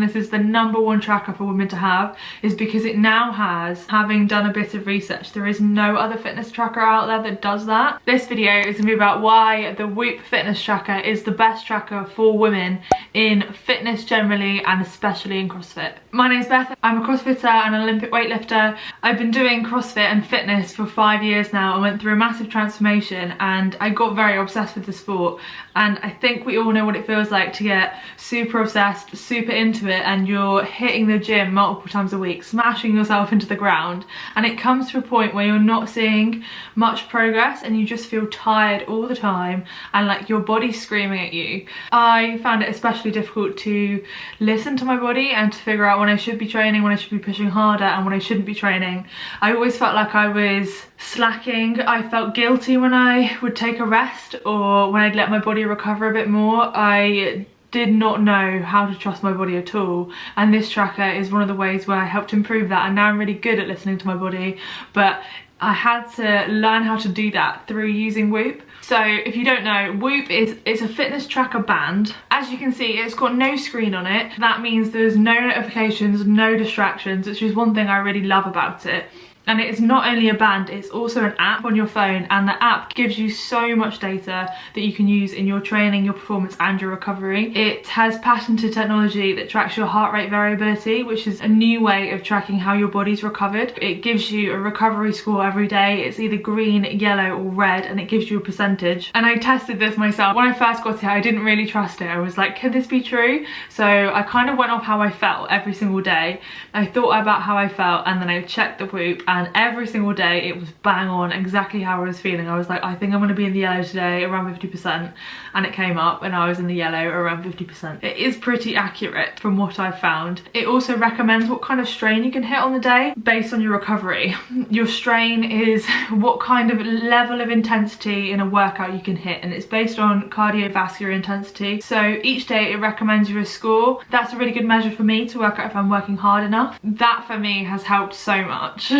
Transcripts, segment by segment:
This is the #1 tracker for women to have, is because it now has, having done a bit of research, there is no other fitness tracker out there that does that. This video is going to be about why the Whoop fitness tracker is the best tracker for women in fitness generally and especially in CrossFit. My name's Beth, I'm a CrossFitter and an Olympic weightlifter. I've been doing CrossFit and fitness for 5 years now. I went through a massive transformation and I got very obsessed with the sport, and I think we all know what it feels like to get super obsessed, super into it, and you're hitting the gym multiple times a week, smashing yourself into the ground, and it comes to a point where you're not seeing much progress and you just feel tired all the time and like your body's screaming at you. I found it especially difficult to listen to my body and to figure out when I should be training, when I should be pushing harder, and when I shouldn't be training. I always felt like I was slacking. I felt guilty when I would take a rest or when I'd let my body recover a bit more. I did not know how to trust my body at all, and this tracker is one of the ways where I helped improve that, and now I'm really good at listening to my body, but I had to learn how to do that through using Whoop. So if you don't know, Whoop is a fitness tracker band. As you can see, it's got no screen on it. That means there's no notifications, no distractions, which is one thing I really love about it. And it is not only a band, it's also an app on your phone, and the app gives you so much data that you can use in your training, your performance and your recovery. It has patented technology that tracks your heart rate variability, which is a new way of tracking how your body's recovered. It gives you a recovery score every day. It's either green, yellow or red, and it gives you a percentage. And I tested this myself. When I first got it, I didn't really trust it. I was like, can this be true? So I kind of went off how I felt every single day. I thought about how I felt, and then I checked the Whoop, and every single day it was bang on exactly how I was feeling. I was like, I think I'm going to be in the yellow today, around 50%, and it came up and I was in the yellow around 50%. It is pretty accurate from what I've found. It also recommends what kind of strain you can hit on the day based on your recovery. Your strain is what kind of level of intensity in a workout you can hit, and it's based on cardiovascular intensity. So each day it recommends you a score. That's a really good measure for me to work out if I'm working hard enough. That for me has helped so much.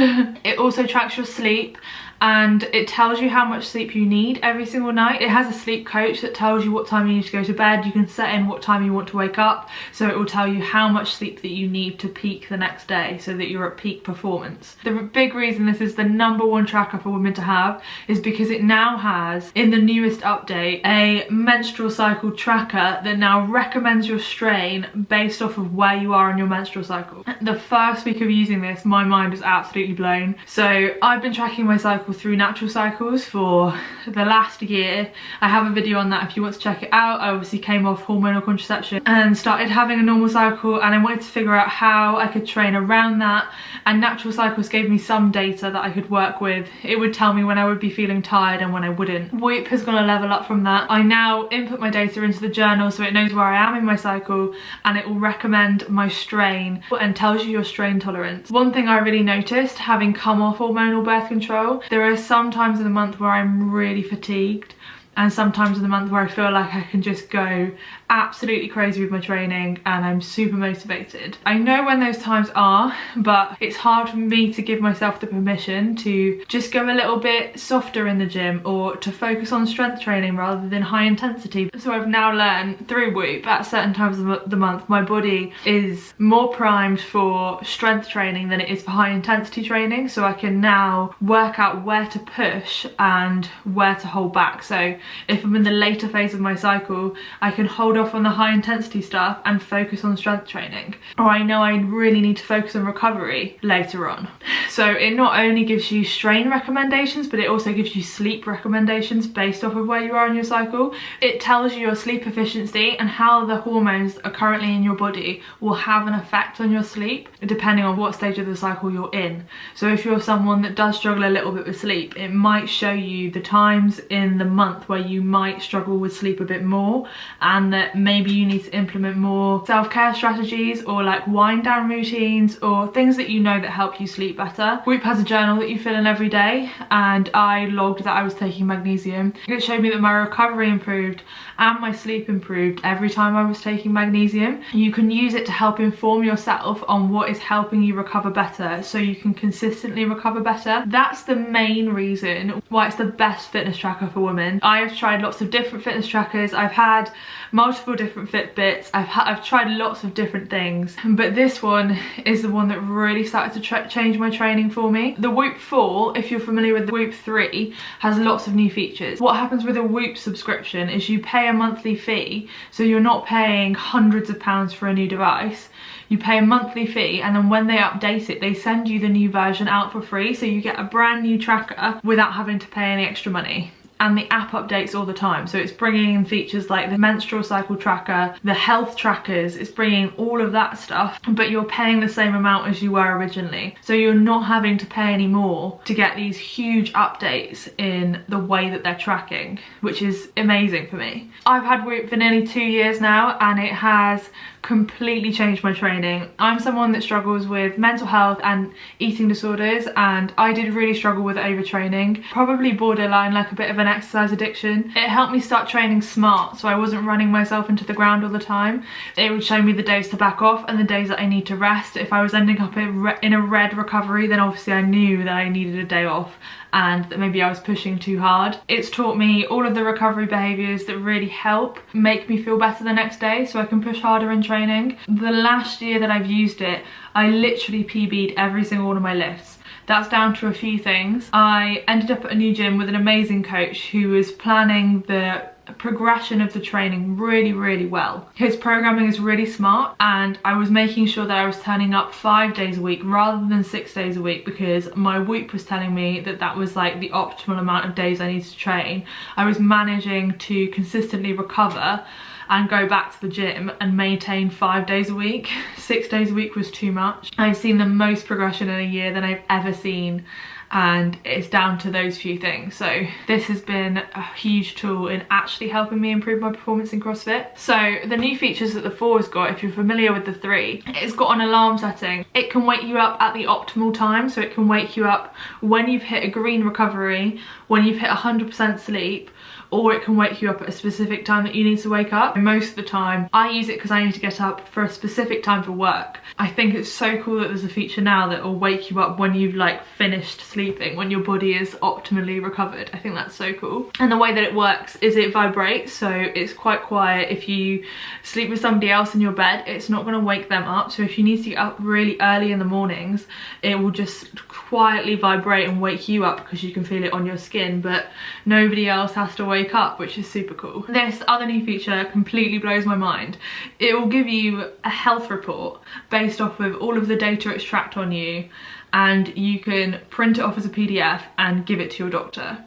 It also tracks your sleep, and it tells you how much sleep you need every single night. It has a sleep coach that tells you what time you need to go to bed. You can set in what time you want to wake up, so it will tell you how much sleep that you need to peak the next day so that you're at peak performance. The big reason this is the #1 tracker for women to have is because it now has, in the newest update, a menstrual cycle tracker that now recommends your strain based off of where you are in your menstrual cycle. The first week of using this, my mind was absolutely blown. So I've been tracking my cycle through natural cycles for the last year. I have a video on that if you want to check it out. I obviously came off hormonal contraception and started having a normal cycle, and I wanted to figure out how I could train around that, and natural cycles gave me some data that I could work with. It would tell me when I would be feeling tired and when I wouldn't. Whoop has gone a level up from that. I now input my data into the journal so it knows where I am in my cycle, and it will recommend my strain and tells you your strain tolerance. One thing I really noticed, having come off hormonal birth control, there are some times in the month where I'm really fatigued, and sometimes in the month where I feel like I can just go absolutely crazy with my training and I'm super motivated. I know when those times are, but it's hard for me to give myself the permission to just go a little bit softer in the gym or to focus on strength training rather than high intensity. So I've now learned through Whoop at certain times of the month my body is more primed for strength training than it is for high intensity training, so I can now work out where to push and where to hold back. So if I'm in the later phase of my cycle, I can hold off on the high intensity stuff and focus on strength training. Or I know I really need to focus on recovery later on. So it not only gives you strain recommendations, but it also gives you sleep recommendations based off of where you are in your cycle. It tells you your sleep efficiency and how the hormones that are currently in your body will have an effect on your sleep depending on what stage of the cycle you're in. So if you're someone that does struggle a little bit with sleep, it might show you the times in the month where you might struggle with sleep a bit more, and that maybe you need to implement more self-care strategies or like wind down routines or things that you know that help you sleep better. Whoop has a journal that you fill in every day, and I logged that I was taking magnesium. It showed me that my recovery improved and my sleep improved every time I was taking magnesium. You can use it to help inform yourself on what is helping you recover better so you can consistently recover better. That's the main reason why it's the best fitness tracker for women. I have tried lots of different fitness trackers. I've had multiple multiple different Fitbits. I've tried lots of different things, but this one is the one that really started to change my training for me. The Whoop 4, if you're familiar with the Whoop 3, has lots of new features. What happens with a Whoop subscription is you pay a monthly fee, so you're not paying hundreds of pounds for a new device. You pay a monthly fee, and then when they update it, they send you the new version out for free, so you get a brand new tracker without having to pay any extra money. And the app updates all the time, so it's bringing in features like the menstrual cycle tracker, the health trackers, it's bringing all of that stuff, but you're paying the same amount as you were originally, so you're not having to pay any more to get these huge updates in the way that they're tracking, which is amazing for me. I've had Whoop for nearly 2 years now, and it has completely changed my training. I'm someone that struggles with mental health and eating disorders, and I did really struggle with overtraining, probably borderline like a bit of an exercise addiction. It helped me start training smart, so I wasn't running myself into the ground all the time. It would show me the days to back off and the days that I need to rest. If I was ending up in a red recovery, then obviously I knew that I needed a day off and that maybe I was pushing too hard. It's taught me all of the recovery behaviours that really help make me feel better the next day, so I can push harder in training. The last year that I've used it, I literally PB'd every single one of my lifts. That's down to a few things. I ended up at a new gym with an amazing coach who was planning the progression of the training really well. His programming is really smart, and I was making sure that I was turning up 5 days a week rather than 6 days a week, because my Whoop was telling me that that was like the optimal amount of days I needed to train. I was managing to consistently recover and go back to the gym and maintain 5 days a week. 6 days a week was too much. I've seen the most progression in a year than I've ever seen, and it's down to those few things. So this has been a huge tool in actually helping me improve my performance in CrossFit. So the new features that the 4 has got, if you're familiar with the 3, it's got an alarm setting. It can wake you up at the optimal time, so it can wake you up when you've hit a green recovery, when you've hit 100% sleep, or it can wake you up at a specific time that you need to wake up. Most of the time I use it because I need to get up for a specific time for work. I think it's so cool that there's a feature now that will wake you up when you've like finished sleeping, when your body is optimally recovered. I think that's so cool. And the way that it works is it vibrates, so it's quite quiet. If you sleep with somebody else in your bed, it's not going to wake them up, so if you need to get up really early in the mornings, it will just quietly vibrate and wake you up because you can feel it on your skin, but nobody else has to wake up, which is super cool. This other new feature completely blows my mind. It will give you a health report based off of all of the data it's tracked on you, and you can print it off as a PDF and give it to your doctor.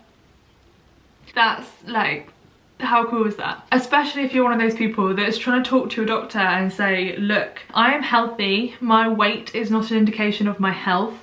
That's like, how cool is that? Especially if you're one of those people that's trying to talk to your doctor and say, look, I am healthy, my weight is not an indication of my health.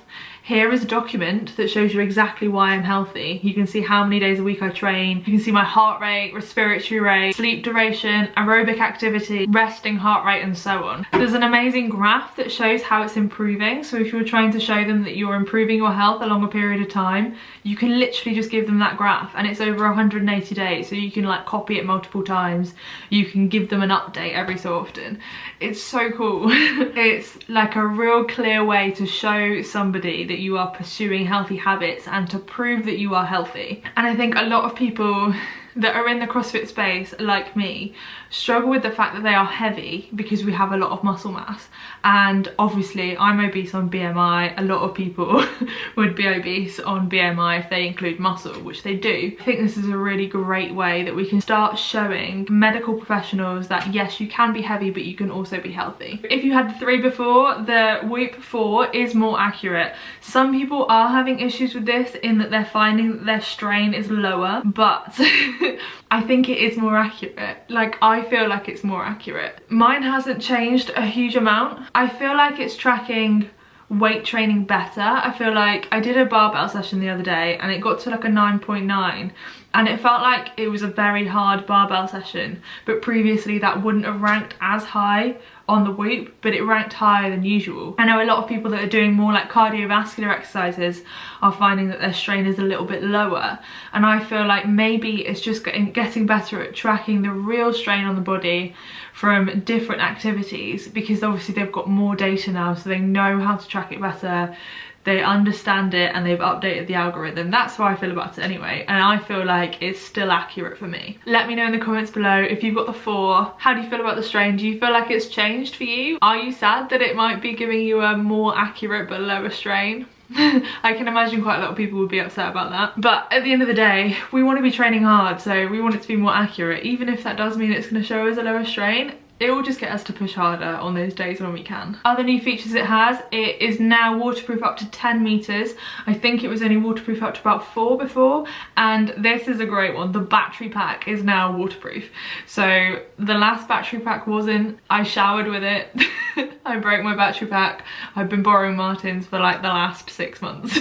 Here is a document that shows you exactly why I'm healthy. You can see how many days a week I train. You can see my heart rate, respiratory rate, sleep duration, aerobic activity, resting heart rate, and so on. There's an amazing graph that shows how it's improving. So if you're trying to show them that you're improving your health along a period of time, you can literally just give them that graph, and it's over 180 days. So you can like copy it multiple times. You can give them an update every so often. It's so cool. It's like a real clear way to show somebody that you are pursuing healthy habits and to prove that you are healthy. And I think a lot of people that are in the CrossFit space, like me, struggle with the fact that they are heavy because we have a lot of muscle mass. And obviously I'm obese on BMI. A lot of people would be obese on BMI if they include muscle, which they do. I think this is a really great way that we can start showing medical professionals that yes, you can be heavy, but you can also be healthy. If you had the 3 before, the Whoop 4 is more accurate. Some people are having issues with this in that they're finding that their strain is lower, but I think it is more accurate. Like, I feel like it's more accurate. Mine hasn't changed a huge amount. I feel like it's tracking weight training better. I feel like I did a barbell session the other day and it got to like a 9.9, and it felt like it was a very hard barbell session, but previously that wouldn't have ranked as high on the Whoop, but it ranked higher than usual. I know a lot of people that are doing more like cardiovascular exercises are finding that their strain is a little bit lower, and I feel like maybe it's just getting better at tracking the real strain on the body from different activities, because obviously they've got more data now, so they know how to track it better. they understand it, and they've updated the algorithm. That's how I feel about it anyway, and I feel like it's still accurate for me. Let me know in the comments below if you've got the 4. How do you feel about the strain? Do you feel like it's changed for you? Are you sad that it might be giving you a more accurate but lower strain? I can imagine quite a lot of people would be upset about that. But at the end of the day, we want to be training hard, so we want it to be more accurate. Even if that does mean it's going to show us a lower strain, it will just get us to push harder on those days when we can. Other new features it has, it is now waterproof up to 10 meters. I think it was only waterproof up to about 4 before, and this is a great one. The battery pack is now waterproof. So the last battery pack wasn't. I showered with it. I broke my battery pack. I've been borrowing Martin's for like the last 6 months.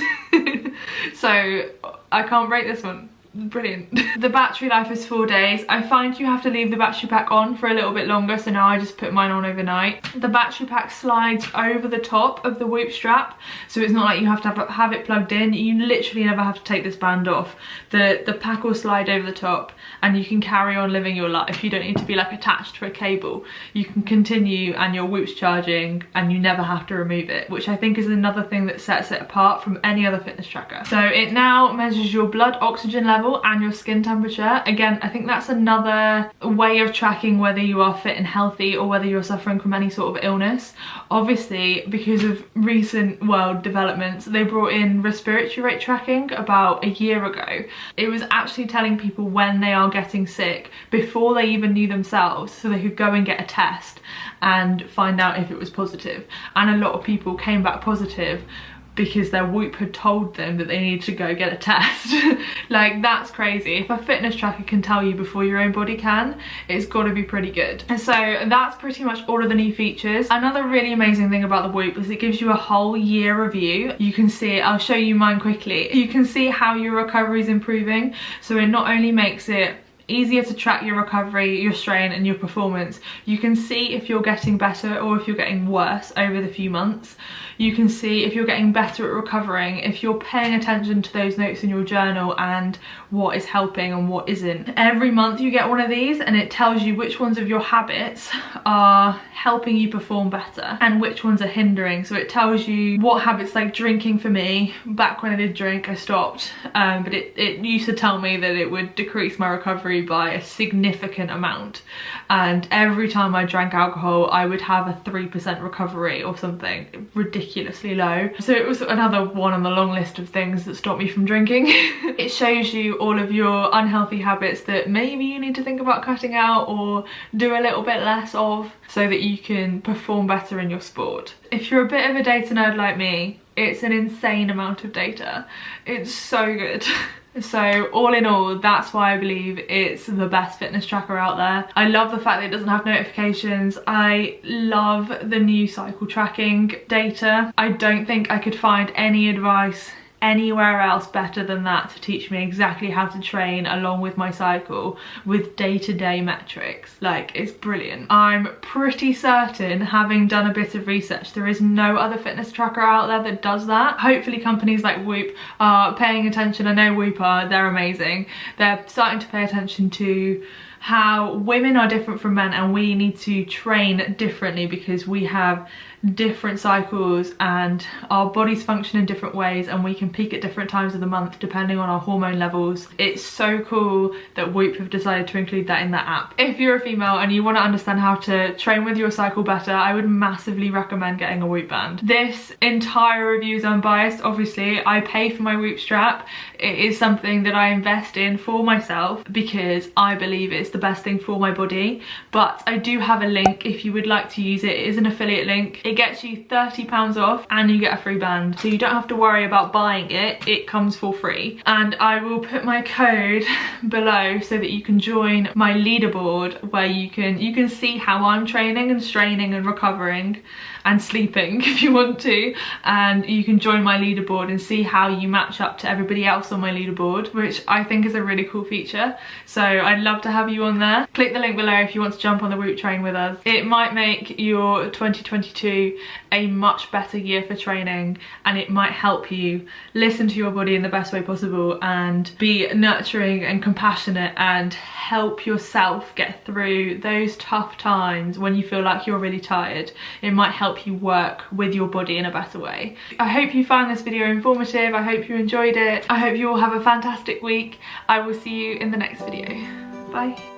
So I can't break this one. Brilliant. The battery life is 4 days. I find you have to leave the battery pack on for a little bit longer, so now I just put mine on overnight. The battery pack slides over the top of the Whoop strap, so it's not like you have to have it plugged in. You literally never have to take this band off. The pack will slide over the top, and you can carry on living your life. You don't need to be like attached to a cable. You can continue, and your Whoop's charging, and you never have to remove it, which I think is another thing that sets it apart from any other fitness tracker. So it now measures your blood oxygen level and your skin temperature. Again, I think that's another way of tracking whether you are fit and healthy or whether you're suffering from any sort of illness. Obviously, because of recent world developments, they brought in respiratory rate tracking about a year ago. It was actually telling people when they are getting sick before they even knew themselves, so they could go and get a test and find out if it was positive. And a lot of people came back positive because their Whoop had told them that they needed to go get a test. Like, that's crazy. If a fitness tracker can tell you before your own body can, it's got to be pretty good. And so that's pretty much all of the new features. Another really amazing thing about the Whoop is it gives you a whole year review. You can see, I'll show you mine quickly. You can see how your recovery is improving. So it not only makes it easier to track your recovery, your strain and your performance. You can see if you're getting better or if you're getting worse over the few months. You can see if you're getting better at recovering, if you're paying attention to those notes in your journal and what is helping and what isn't. Every month you get one of these, and it tells you which ones of your habits are helping you perform better and which ones are hindering. So it tells you what habits, like drinking for me. Back when I did drink, I stopped, but it used to tell me that it would decrease my recovery by a significant amount, and every time I drank alcohol I would have a 3% recovery or something ridiculously low. So it was another one on the long list of things that stopped me from drinking. It shows you all of your unhealthy habits that maybe you need to think about cutting out or do a little bit less of, so that you can perform better in your sport. If you're a bit of a data nerd like me, it's an insane amount of data. It's so good. So all in all, that's why I believe it's the best fitness tracker out there. I love the fact that it doesn't have notifications. I love the new cycle tracking data. I don't think I could find any advice anywhere else better than that to teach me exactly how to train along with my cycle with day-to-day metrics. Like, it's brilliant. I'm pretty certain, having done a bit of research, there is no other fitness tracker out there that does that. Hopefully companies like Whoop are paying attention. I know Whoop are, they're amazing. They're starting to pay attention to how women are different from men, and we need to train differently because we have different cycles and our bodies function in different ways, and we can peak at different times of the month depending on our hormone levels. It's so cool that Whoop have decided to include that in their app. If you're a female and you want to understand how to train with your cycle better, I would massively recommend getting a Whoop band. This entire review is unbiased. Obviously I pay for my Whoop strap. It is something that I invest in for myself because I believe it's the best thing for my body, but I do have a link if you would like to use it. It is an affiliate link. It gets you £30 off and you get a free band, so you don't have to worry about buying it. It comes for free, and I will put my code below so that you can join my leaderboard, where you can see how I'm training and straining and recovering and sleeping if you want to, and you can join my leaderboard and see how you match up to everybody else on my leaderboard, which I think is a really cool feature. So I'd love to have you you on there. Click the link below if you want to jump on the Whoop train with us. It might make your 2022 a much better year for training, and it might help you listen to your body in the best way possible and be nurturing and compassionate and help yourself get through those tough times when you feel like you're really tired. It might help you work with your body in a better way. I hope you found this video informative. I hope you enjoyed it. I hope you all have a fantastic week. I will see you in the next video. Bye.